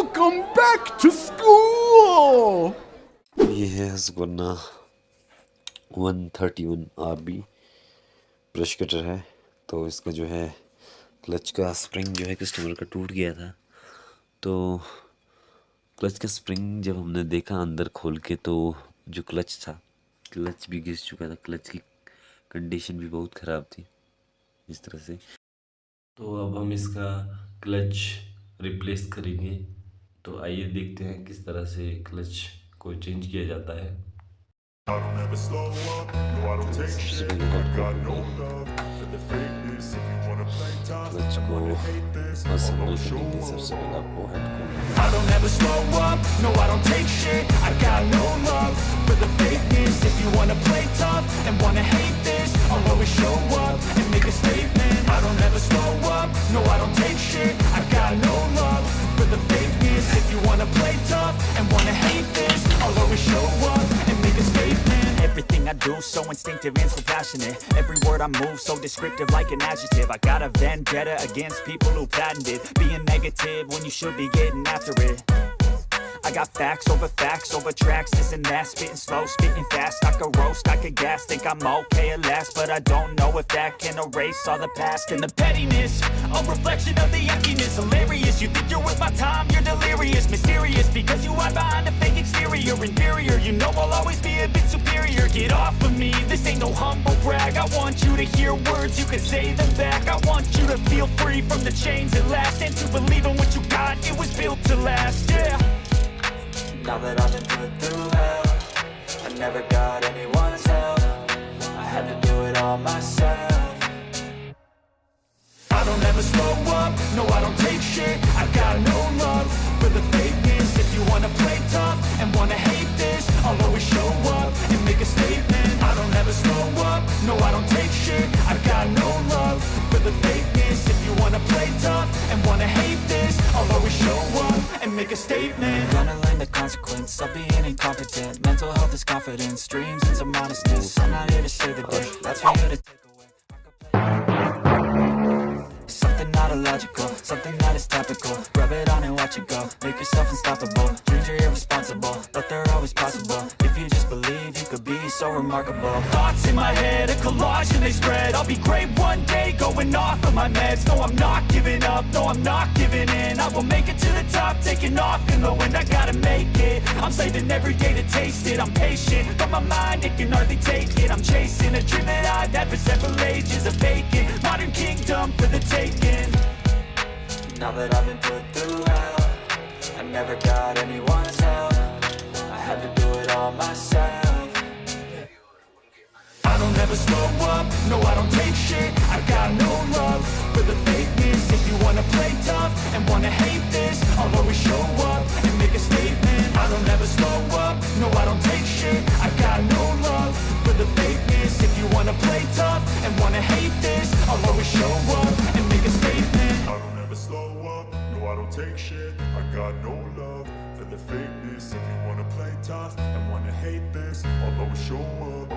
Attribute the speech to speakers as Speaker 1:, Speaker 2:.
Speaker 1: Welcome back to school!
Speaker 2: ये है Husqvarna 131 RB brush cutter है। तो इसका जो है क्लच का स्प्रिंग जो है कस्टमर का टूट गया था। तो क्लच का स्प्रिंग जब हमने देखा अंदर खोल के तो जो क्लच था, क्लच भी घिस चुका था। क्लच की कंडीशन भी बहुत ख़राब थी इस तरह से। तो अब हम इसका क्लच रिप्लेस करेंगे। तो आइए देखते हैं किस तरह से क्लच को चेंज किया जाता है। सबसे पहले क्लच को असेंबल करेंगे। सबसे पहले आपको हेड को
Speaker 3: I don't ever slow up, no I don't take shit. I got no love for the fakeness. If you wanna play tough and wanna hate this, I'll always show up and make a statement. I don't ever slow up, no I don't take shit. I got no love for the fakeness. If you wanna play tough and wanna hate this, I'll always show up and make a statement. Everything I do so instinctive and so passionate. Every word I move so descriptive like an adjective. I got a vendetta against people who patented being negative when you should be getting after it. I got facts over tracks, this and that. Spitting slow, spitting fast. I could roast, I could gas. Think I'm okay at last, but I don't know if that can erase all the past and the pettiness. A reflection of the emptiness. Hilarious, you think you're worth my time, you're delirious. Mysterious, because you hide behind a fake exterior. Inferior, you know I'll always be a bit superior. Get off of me, this ain't no humble brag. I want you to hear words, you can say them back. I want you to feel free from the chains at last, and to believe in what you got, it was built to last, yeah. Now that I've been put through hell, I never got anyone's help. I had to do it all myself. I don't ever slow up, no I don't take shit. I got no love for the fakeness. If you wanna play tough and wanna hate this, I'll always show up and make a statement. I don't ever slow up, no I don't take shit. I got no love for the fakeness. If you wanna play tough and wanna hate this, I'll always show up and make a statement. Gonna learn the consequence of being incompetent. Mental health is confidence, dreams and some modestness. I'm not here to save the day, that's for you to take away. Something not illogical, something that is topical. Rub it on and watch it go, make yourself unstoppable. Dreams are irresponsible, but they're always possible. If you just believe, you could be so remarkable. Thoughts in my head, a collage and they spread. I'll be great one day, going off of my meds. No, I'm not giving up, no, I'm not giving in. I will make it to the top, taking off in the wind. I gotta make it, I'm saving every day to taste it. I'm patient, but my mind, it can hardly take it. I'm chasing a dream that I've had for several ages. A vacant, modern kingdom for the taking. Now that I've been put through hell, I never got anyone's help. I had to do it all myself. I don't ever slow up, no I don't take shit. I got no love for the fakeness. If you wanna play tough and wanna hate this, I'll always show up and make a statement. I don't ever slow up, no I don't take shit. I got no love for the fakeness. If you wanna play tough and wanna hate this, I'll always show up and make a statement.
Speaker 4: I don't ever slow up, no I don't take shit. I got no love for the fakeness. If you wanna play tough and wanna hate this, I'll always show up.